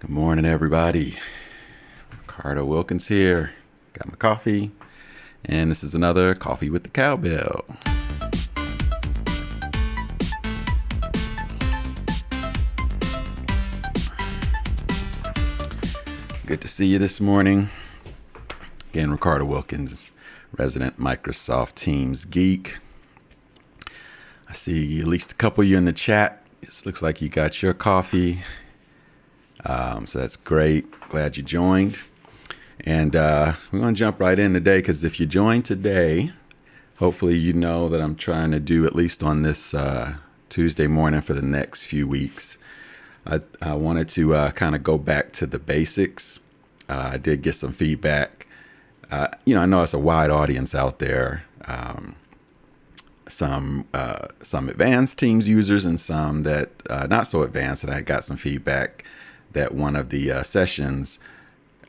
Good morning, everybody. Ricardo Wilkins here. Got my coffee, and this is another Coffee with the Cowbell. Good to see you this morning. Again, Ricardo Wilkins, resident Microsoft Teams geek. I see at least a couple of you in the chat. It looks like you got your coffee. So that's great. Glad you joined. And we're going to jump right in today, because if you joined today, hopefully you know that I'm trying to do, at least on this Tuesday morning for the next few weeks, I wanted to kind of go back to the basics. I did get some feedback. I know it's a wide audience out there. Some advanced Teams users and some that not so advanced. And I got some feedback that one of the sessions,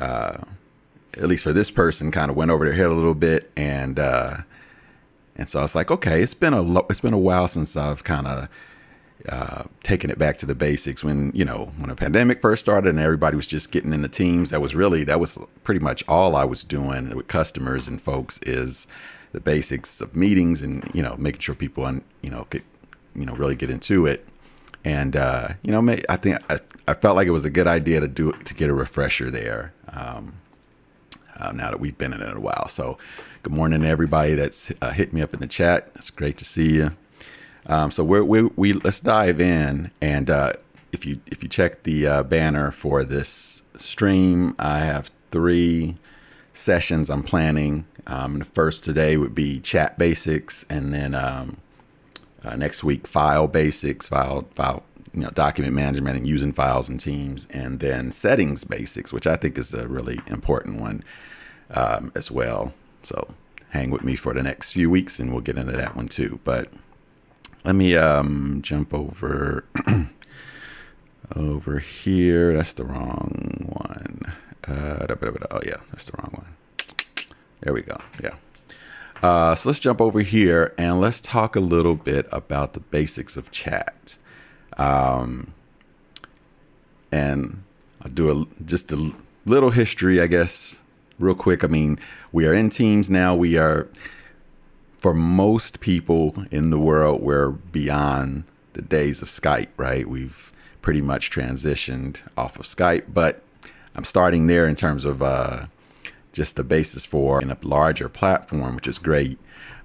at least for this person, kind of went over their head a little bit, and so I was like, okay, it's been a while since I've kind of taken it back to the basics. When a pandemic first started and everybody was just getting into Teams, that was pretty much all I was doing with customers and folks, is the basics of meetings and making sure people could really get into it. And, I think I felt like it was a good idea to get a refresher there, now that we've been in it a while. So good morning to everybody that's hit me up in the chat. It's great to see you. So let's dive in. And if you check the banner for this stream, I have 3 sessions I'm planning. The first today would be chat basics, and then next week, file basics, document management and using files in Teams, and then settings basics, which I think is a really important one as well. So hang with me for the next few weeks, and we'll get into that one too. But let me jump over over here. That's the wrong one. Oh yeah, that's the wrong one. There we go. Yeah. So let's jump over here and let's talk a little bit about the basics of chat. And I'll do just a little history, I guess, real quick. I mean, we are in Teams now. We are, for most people in the world, we're beyond the days of Skype, right? We've pretty much transitioned off of Skype, but I'm starting there in terms of just the basis for a larger platform, which is great.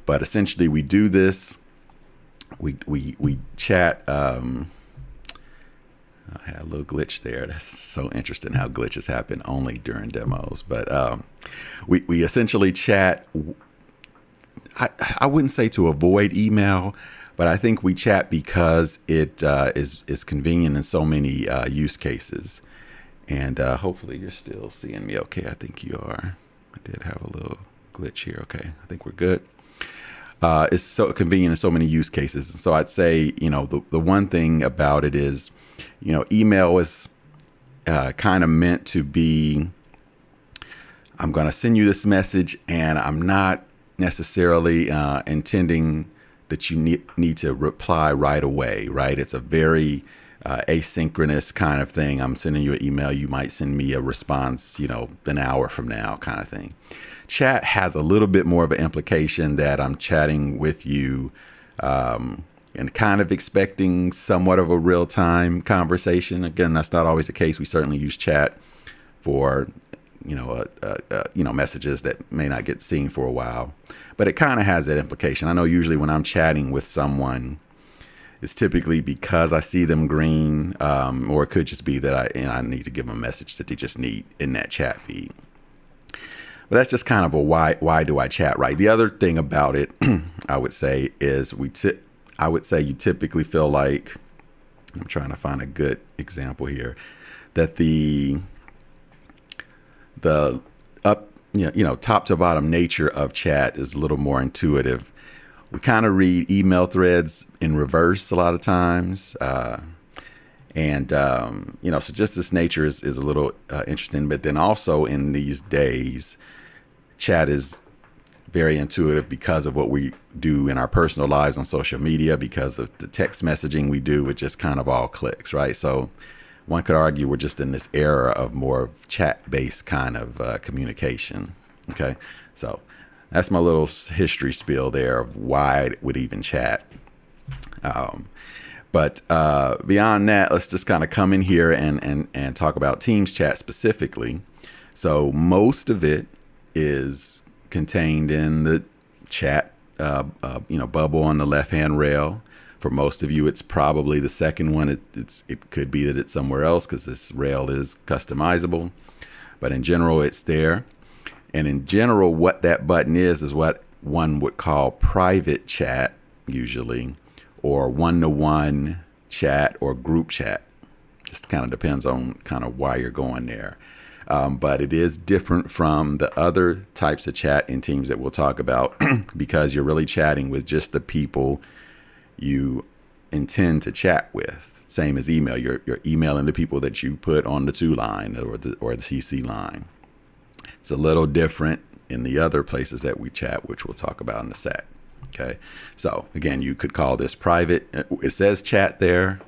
But essentially, we do this. We chat. I had a little glitch there. That's so interesting how glitches happen only during demos. But we essentially chat. I wouldn't say to avoid email, but I think we chat because it is convenient in so many use cases. And hopefully you're still seeing me okay. I think you are. I did have a little glitch here. Okay, I think we're good. It's so convenient in so many use cases. And so I'd say, the one thing about it is, email is kind of meant to be, I'm going to send you this message and I'm not necessarily intending that you need to reply right away, right? It's a very asynchronous kind of thing. I'm sending you an email. You might send me a response, an hour from now kind of thing. Chat has a little bit more of an implication that I'm chatting with you and kind of expecting somewhat of a real-time conversation. Again, that's not always the case. We certainly use chat for, messages that may not get seen for a while. But it kind of has that implication. I know usually when I'm chatting with someone, it's typically because I see them green, or it could just be that I need to give them a message that they just need in that chat feed. But that's just kind of a why do I chat, right? The other thing about it, I would say, is I would say you typically feel like, I'm trying to find a good example here, that the up, top to bottom nature of chat is a little more intuitive. We kind of read email threads in reverse a lot of times. So just this nature is a little interesting. But then also in these days, chat is very intuitive because of what we do in our personal lives on social media, because of the text messaging we do, it just kind of all clicks, right? So one could argue we're just in this era of more chat-based kind of communication. Okay, so that's my little history spiel there of why I would even chat. But beyond that, let's just kind of come in here and talk about Teams chat specifically. So most of it is contained in the chat, bubble on the left-hand rail. For most of you, it's probably the second one. It could be that it's somewhere else because this rail is customizable. But in general, it's there. And in general, what that button is what one would call private chat, usually, or one-to-one chat or group chat. Just kind of depends on kind of why you're going there. But it is different from the other types of chat in Teams that we'll talk about because you're really chatting with just the people you intend to chat with. Same as email. You're emailing the people that you put on the to line or the CC line. It's a little different in the other places that we chat, which we'll talk about in a sec. Okay. So again, you could call this private. It says chat there,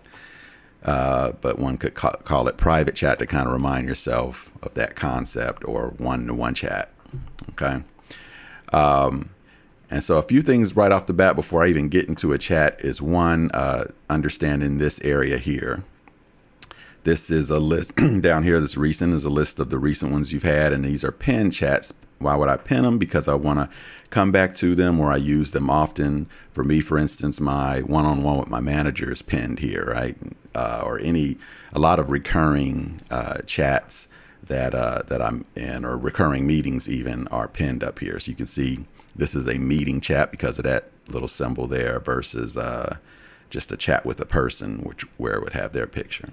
but one could call it private chat to kind of remind yourself of that concept, or one-to-one chat. Okay. And so a few things right off the bat before I even get into a chat is one, understanding this area here. This is a list down here. This recent is a list of the recent ones you've had, and these are pinned chats. Why would I pin them? Because I want to come back to them, or I use them often. For me, for instance, my one-on-one with my manager is pinned here, right? Or a lot of recurring chats that I'm in, or recurring meetings even, are pinned up here. So you can see this is a meeting chat because of that little symbol there versus just a chat with a person, where it would have their picture.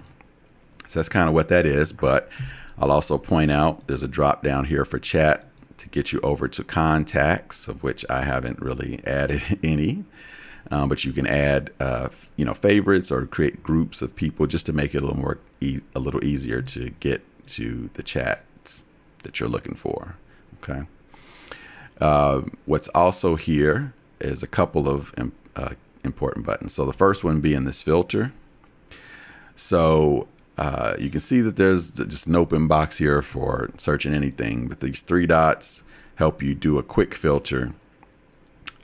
So that's kind of what that is. But I'll also point out there's a drop down here for chat to get you over to contacts, of which I haven't really added any. But you can add, favorites or create groups of people just to make it a little easier to get to the chats that you're looking for. Okay. What's also here is a couple of important buttons. So the first one being this filter. So you can see that there's just an open box here for searching anything, but these three dots help you do a quick filter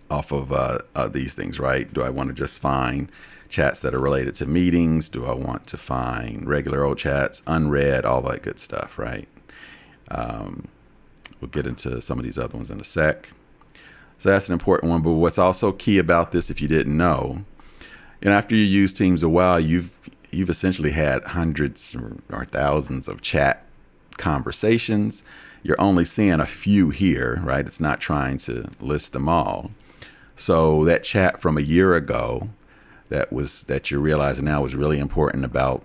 off of these things, right? Do I want to just find chats that are related to meetings? Do I want to find regular old chats, unread, all that good stuff, right? We'll get into some of these other ones in a sec. So that's an important one. But what's also key about this, if you didn't know, after you use Teams a while, you've essentially had hundreds or thousands of chat conversations. You're only seeing a few here, right? It's not trying to list them all. So that chat from a year ago that you're realizing now was really important about,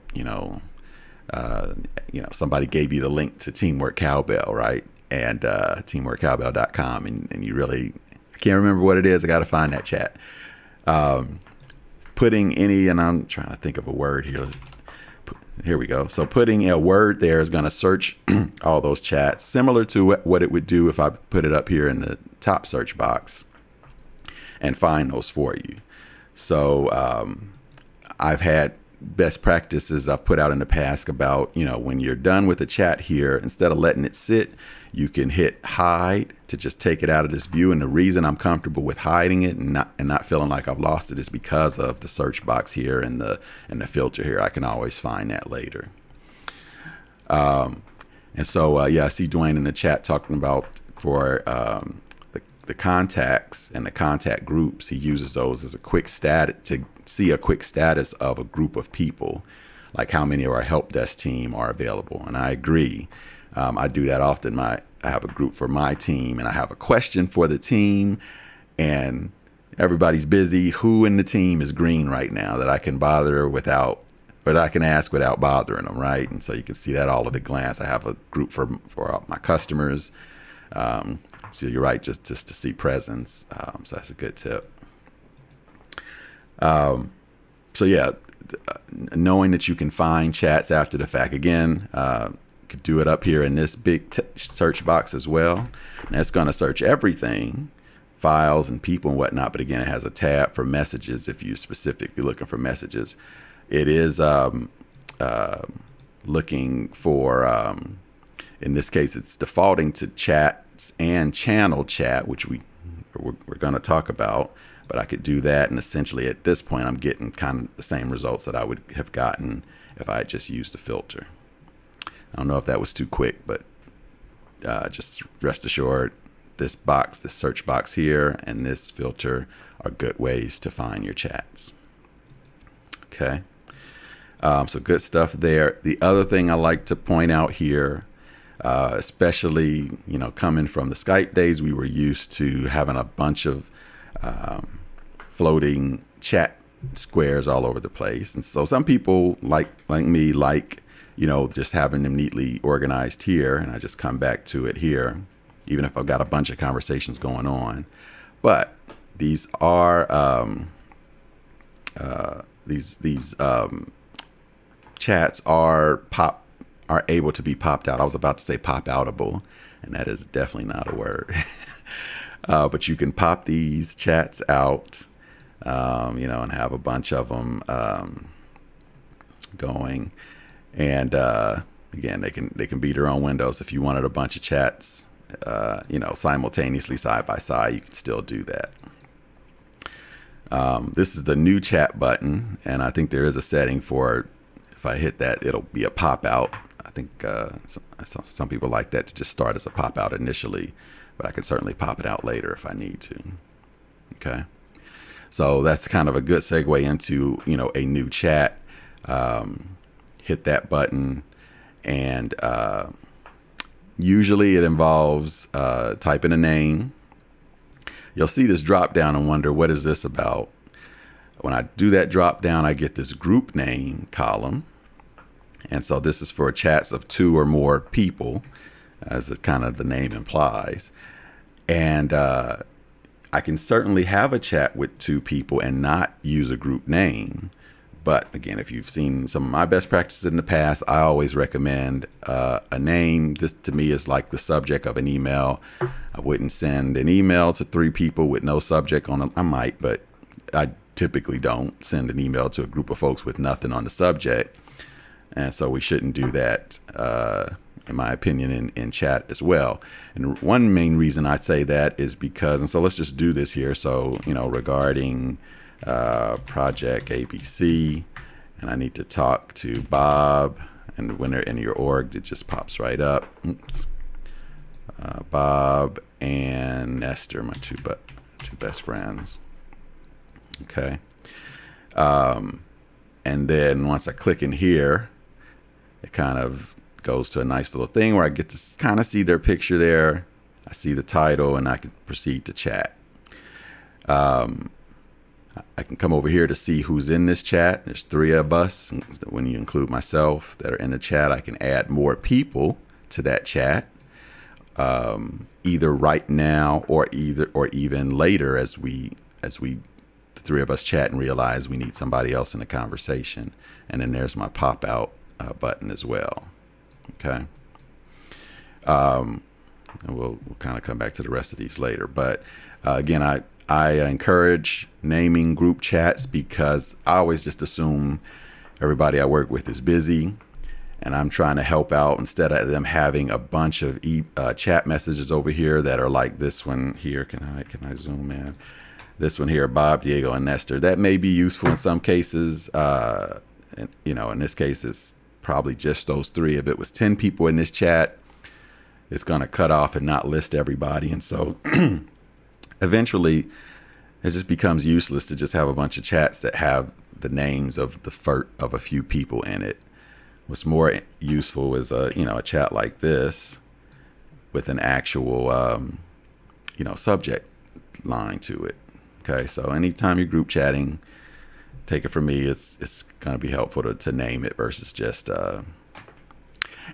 somebody gave you the link to Teamwork Cowbell, right? And teamworkcowbell.com. And you really, I can't remember what it is. I got to find that chat. Putting any, and I'm trying to think of a word here. Here we go. So putting a word there is going to search all those chats, similar to what it would do if I put it up here in the top search box and find those for you. So I've had best practices I've put out in the past about, when you're done with the chat here, instead of letting it sit, you can hit hide to just take it out of this view. And the reason I'm comfortable with hiding it and not feeling like I've lost it is because of the search box here and the filter here. I can always find that later. I see Dwayne in the chat talking about for the contacts and the contact groups. He uses those as a quick status to see a quick status of a group of people, like how many of our help desk team are available. And I agree. I do that often. I have a group for my team and I have a question for the team and everybody's busy. Who in the team is green right now that I can I can ask without bothering them, right? And so you can see that all at a glance. I have a group for my customers. So you're right, just to see presence. So that's a good tip. Knowing that you can find chats after the fact. Again, could do it up here in this big search box as well. And it's going to search everything, files and people and whatnot. But again, it has a tab for messages if you're specifically looking for messages. It is looking for, in this case, it's defaulting to chats and channel chat, which we're going to talk about. But I could do that, and essentially at this point, I'm getting kind of the same results that I would have gotten if I had just used the filter. I don't know if that was too quick, but just rest assured, this box, this search box here, and this filter are good ways to find your chats. Okay, so good stuff there. The other thing I like to point out here, especially coming from the Skype days, we were used to having a bunch of floating chat squares all over the place, and so some people like me just having them neatly organized here, and I just come back to it here, even if I've got a bunch of conversations going on. But these are these chats are able to be popped out. I was about to say pop outable, and that is definitely not a word. But you can pop these chats out, and have a bunch of them going. And again, they can be their own windows. If you wanted a bunch of chats, simultaneously side by side, you can still do that. This is the new chat button, and I think there is a setting for, if I hit that, it'll be a pop out. I think some people like that to just start as a pop out initially, but I can certainly pop it out later if I need to. Okay, so that's kind of a good segue into a new chat. Hit that button, and usually it involves typing a name. You'll see this drop down and wonder, what is this about? When I do that drop down, I get this group name column. And so this is for chats of 2 or more people, as the name implies. And I can certainly have a chat with 2 people and not use a group name. But again, if you've seen some of my best practices in the past, I always recommend a name. This to me is like the subject of an email. I wouldn't send an email to 3 people with no subject on it. I might, but I typically don't send an email to a group of folks with nothing on the subject. And so we shouldn't do that, in my opinion, in chat as well. And one main reason I'd say that is because, and so let's just do this here. So, regarding project ABC, and I need to talk to Bob, and when they're in your org, it just pops right up. Oops. Bob and Esther, my two best friends. Okay. And then once I click in here, it kind of goes to a nice little thing where I get to kind of see their picture there. I see the title, and I can proceed to chat. I can come over here to see who's in this chat. There's 3 of us. When you include myself that are in the chat, I can add more people to that chat, either right now or even later as the 3 of us chat and realize we need somebody else in the conversation. And then there's my pop out button as well. Okay. And we'll kind of come back to the rest of these later. But again, I encourage naming group chats because I always just assume everybody I work with is busy, and I'm trying to help out instead of them having a bunch of chat messages over here that are like this one here. Can I zoom in? This one here, Bob, Diego, and Nestor. That may be useful in some cases. In this case, it's probably just those 3. If it was 10 people in this chat, it's going to cut off and not list everybody. And so eventually it just becomes useless to just have a bunch of chats that have the names of of a few people in it. What's more useful is a chat like this with an actual subject line to it. Okay, so anytime you're group chatting, take it from me, it's going to be helpful to name it versus just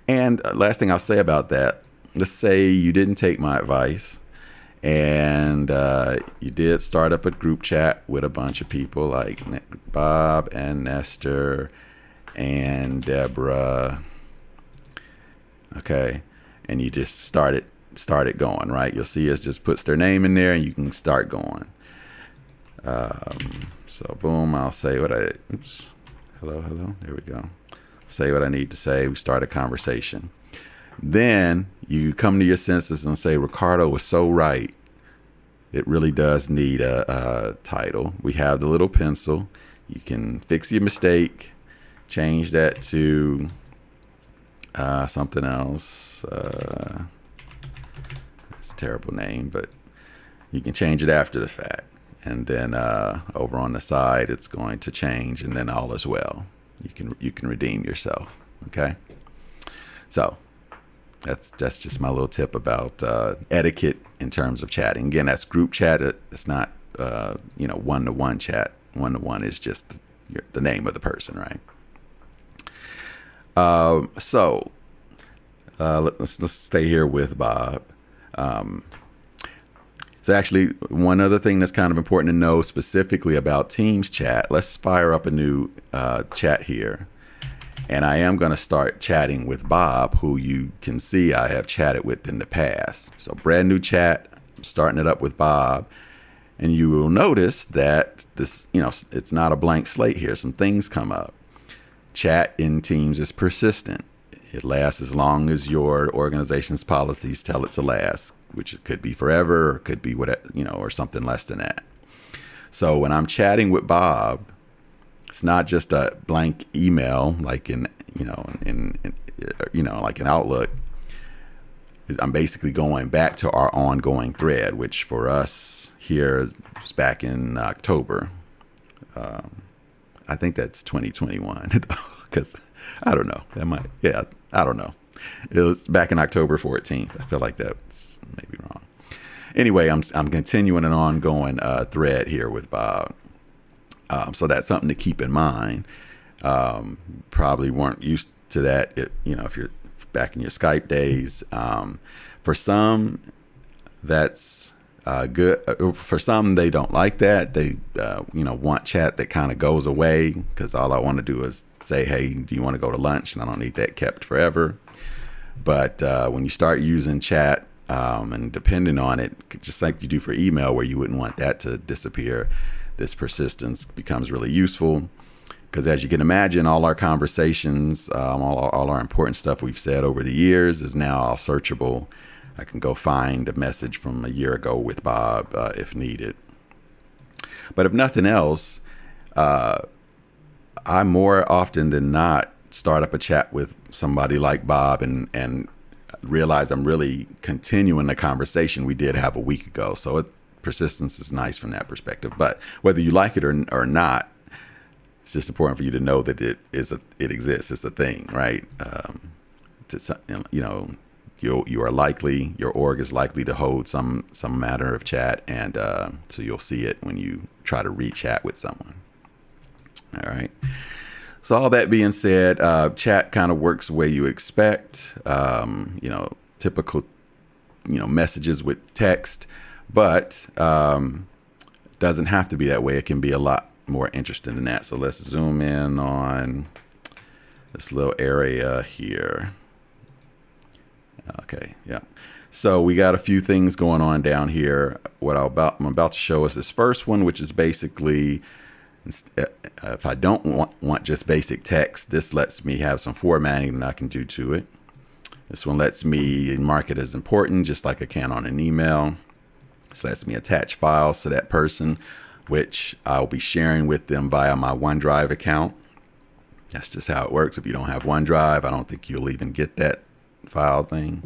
and last thing I'll say about that, let's say you didn't take my advice and you did start up a group chat with a bunch of people like Bob and Nestor and Deborah. Okay, and you just start it going, right? You'll see it just puts their name in there and you can start going. So boom, I'll say hello, there we go. say what I need to say. We start a conversation. Then you come to your senses and say, Ricardo was so right. It really does need a title. We have the little pencil. You can fix your mistake, change that to something else. It's a terrible name, but you can change it after the fact. And then over on the side, it's going to change, and then all is well. You can redeem yourself. Okay. So that's just my little tip about etiquette in terms of chatting. Again, that's group chat. It's not one-to-one chat. One-to-one is just the name of the person, right? So let's stay here with Bob. So actually, one other thing that's kind of important to know specifically about Teams chat. Let's fire up a new chat here. And I am going to start chatting with Bob, who you can see I have chatted with in the past. So brand new chat, I'm starting it up with Bob. And you will notice that this, it's not a blank slate here. Some things come up. Chat in Teams is persistent. It lasts as long as your organization's policies tell it to last, which it could be forever or could be whatever, or something less than that. So when I'm chatting with Bob, it's not just a blank email like in like an Outlook. I'm basically going back to our ongoing thread, which for us here is back in October. I think that's 2021 because I don't know. I don't know. It was back in October 14th. I feel like that's maybe wrong. Anyway, I'm continuing an ongoing thread here with Bob. So that's something to keep in mind. Probably weren't used to that, if you're back in your Skype days. For some, that's good. For some, they don't like that. They, want chat that kind of goes away because all I want to do is say, hey, do you want to go to lunch? And I don't need that kept forever. But when you start using chat and depending on it, just like you do for email where you wouldn't want that to disappear, this persistence becomes really useful because as you can imagine, all our conversations, all our important stuff we've said over the years is now all searchable. I can go find a message from a year ago with Bob if needed. But if nothing else, I more often than not start up a chat with somebody like Bob and realize I'm really continuing the conversation we did have a week ago. So persistence is nice from that perspective. But whether you like it or not, it's just important for you to know that it exists. It's a thing, right? You are likely, your org is likely to hold some matter of chat, and so you'll see it when you try to re-chat with someone. All right. So all that being said, chat kind of works the way you expect. Typical, messages with text, but doesn't have to be that way. It can be a lot more interesting than that. So let's zoom in on this little area here. Okay, yeah. So we got a few things going on down here. What I'm about to show is this first one, which is basically, if I don't want just basic text, this lets me have some formatting that I can do to it. This one lets me mark it as important, just like I can on an email. This lets me attach files to that person, which I'll be sharing with them via my OneDrive account. That's just how it works. If you don't have OneDrive, I don't think you'll even get that file thing.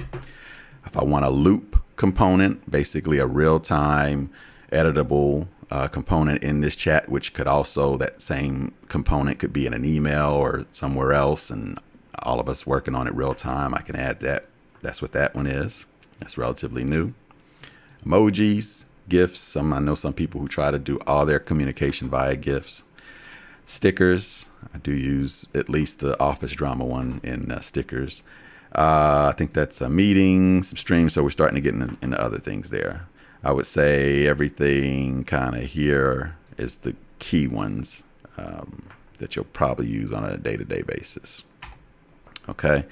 If I want a loop component, basically a real-time editable component in this chat, which could also, that same component could be in an email or somewhere else, and all of us working on it real time, I can add that. That's what that one is. That's relatively new. Emojis, GIFs. I know some people who try to do all their communication via GIFs. Stickers. I do use at least the Office Drama one in stickers. I think that's a meeting, some streams. So we're starting to get into other things there. I would say everything kind of here is the key ones that you'll probably use on a day-to-day basis. Okay.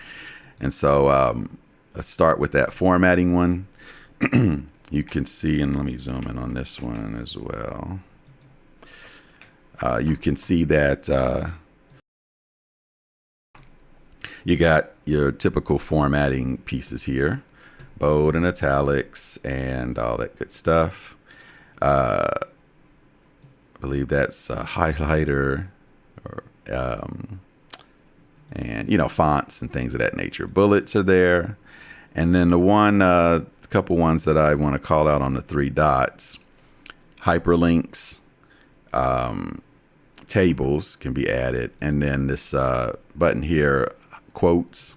And so let's start with that formatting one. You can see, and let me zoom in on this one as well. You can see that You got your typical formatting pieces here, bold and italics and all that good stuff. I believe that's a highlighter or, and, you know, fonts and things of that nature. Bullets are there. And then the couple ones that I want to call out on the 3 dots, hyperlinks, tables can be added. And then this button here, quotes.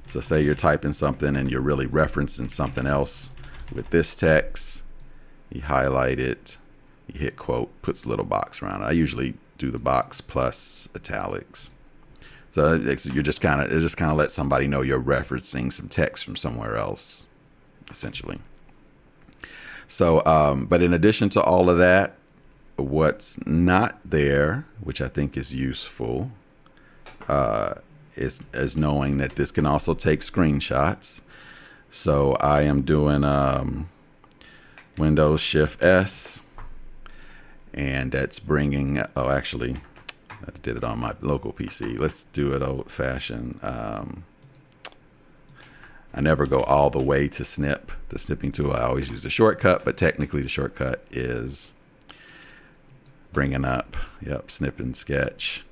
So say you're typing something and you're really referencing something else with this text. You highlight it, you hit quote, puts a little box around it. I usually do the box plus italics. So you're just kind of let somebody know you're referencing some text from somewhere else, essentially. So, but in addition to all of that, what's not there, which I think is useful, is knowing that this can also take screenshots. So I am doing Windows Shift S, and that's bringing. Oh, actually, I did it on my local PC. Let's do it old fashioned. I never go all the way to snip. The snipping tool, I always use the shortcut, but technically the shortcut is bringing up, snip and sketch.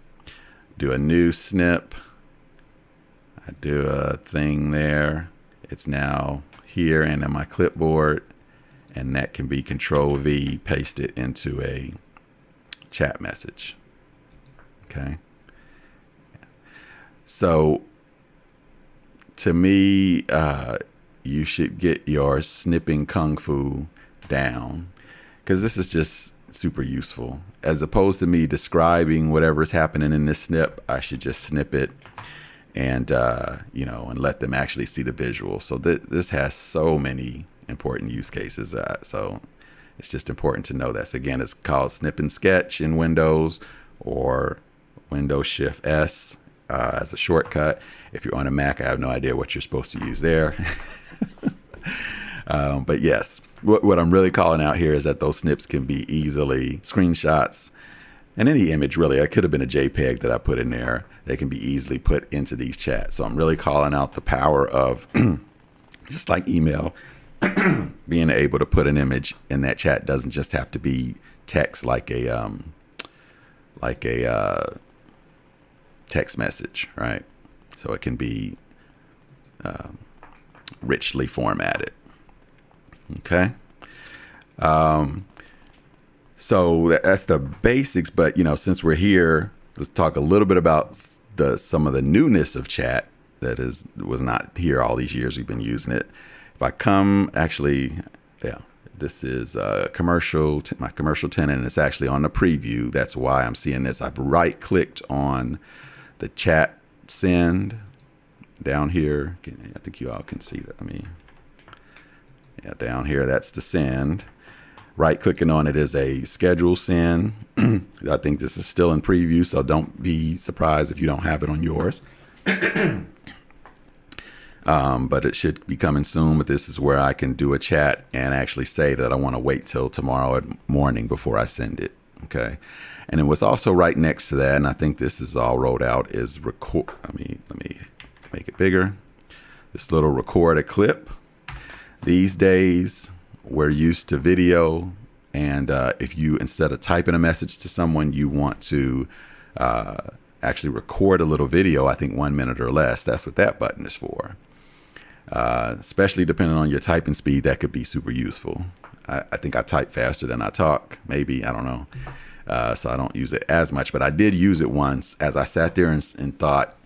Do a new snip. I do a thing there. It's now here and in my clipboard, and that can be Control V, paste it into a chat message. Okay. So to me, you should get your snipping kung fu down, because this is just super useful. As opposed to me describing whatever's happening in this snip, I should just snip it and, and let them actually see the visual. So this has so many important use cases. So it's just important to know that. So again, it's called Snip and Sketch in Windows, or Windows Shift S as a shortcut. If you're on a Mac, I have no idea what you're supposed to use there. But yes, what I'm really calling out here is that those snips can be easily screenshots, and any image really. It could have been a JPEG that I put in there. They can be easily put into these chats. So I'm really calling out the power of just like email, being able to put an image in that chat. Doesn't just have to be text like a text message, right? So it can be richly formatted. Okay. So that's the basics, but since we're here, let's talk a little bit about some of the newness of chat that was not here all these years we've been using it. If I come, this is my commercial tenant, and it's actually on the preview. That's why I'm seeing this. I've right clicked on the chat send down here. I think you all can see that. Down here, that's the send. Right clicking on it is a schedule send. I think this is still in preview, so don't be surprised if you don't have it on yours. But it should be coming soon. But this is where I can do a chat and actually say that I want to wait till tomorrow morning before I send it. Okay. And then what's also right next to that, and I think this is all rolled out, is record. Let me make it bigger. This little record a clip. These days, we're used to video, and if you, instead of typing a message to someone, you want to actually record a little video, I think 1 minute or less, that's what that button is for. Especially depending on your typing speed, that could be super useful. I think I type faster than I talk, maybe, I don't know. So I don't use it as much, but I did use it once as I sat there and thought,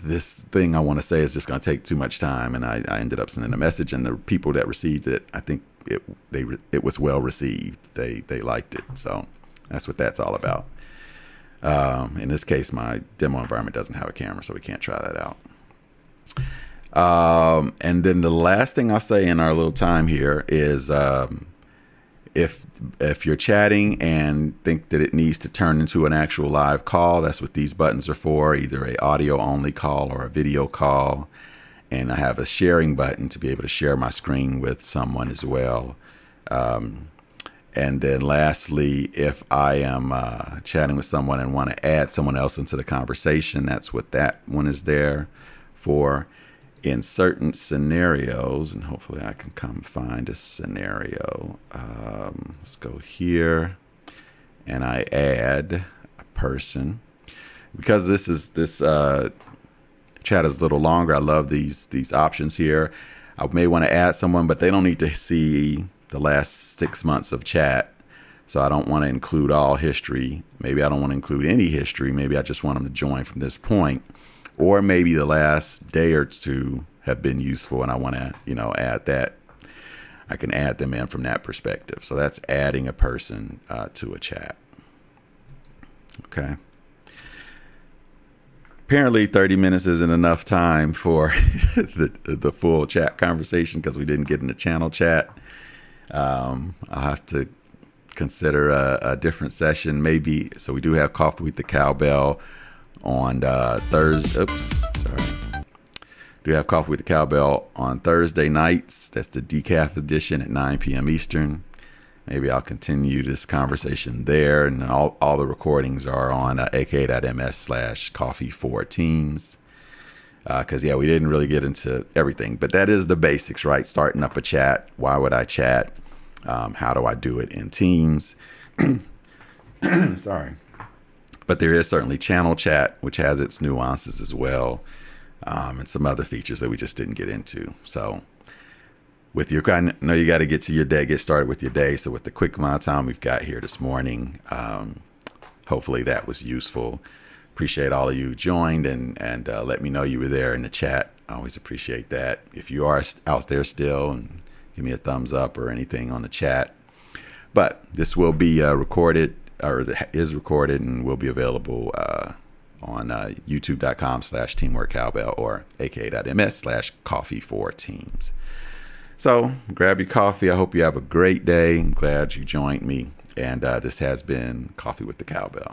this thing I want to say is just going to take too much time, and I ended up sending a message, and the people that received it, I think it was well received. They liked it, so that's what that's all about. In this case, my demo environment doesn't have a camera, so we can't try that out. And then the last thing I'll say in our little time here is if you're chatting and think that it needs to turn into an actual live call, that's what these buttons are for, either a audio only call or a video call. And I have a sharing button to be able to share my screen with someone as well. And then lastly, if I am chatting with someone and want to add someone else into the conversation, that's what that one is there for. In certain scenarios, and hopefully I can come find a scenario. Let's go here, and I add a person. Because this chat is a little longer, I love these options here. I may want to add someone, but they don't need to see the last 6 months of chat. So I don't want to include all history. Maybe I don't want to include any history. Maybe I just want them to join from this point. Or maybe the last day or two have been useful and I want to, add that. I can add them in from that perspective. So that's adding a person to a chat. Okay. Apparently 30 minutes isn't enough time for the full chat conversation because we didn't get in the channel chat. I'll have to consider a different session maybe. So we do have Coffee with the Cowbell on Thursday. Do have Coffee with the Cowbell on Thursday nights. That's the decaf edition at 9 p.m. Eastern. Maybe I'll continue this conversation there. And all the recordings are on aka.ms/coffee4teams. Because, we didn't really get into everything. But that is the basics, right? Starting up a chat. Why would I chat? How do I do it in Teams? Sorry. But there is certainly channel chat, which has its nuances as well. And some other features that we just didn't get into. So I know you got to get to your day, get started with your day. So with the quick amount of time we've got here this morning, hopefully that was useful. Appreciate all of you who joined and let me know you were there in the chat. I always appreciate that. If you are out there still, and give me a thumbs up or anything on the chat. But this will be recorded, or is recorded, and will be available on youtube.com/teamworkcowbell or aka.ms/coffee4teams. So grab your coffee. I hope you have a great day. I'm glad you joined me. And this has been Coffee with the Cowbell.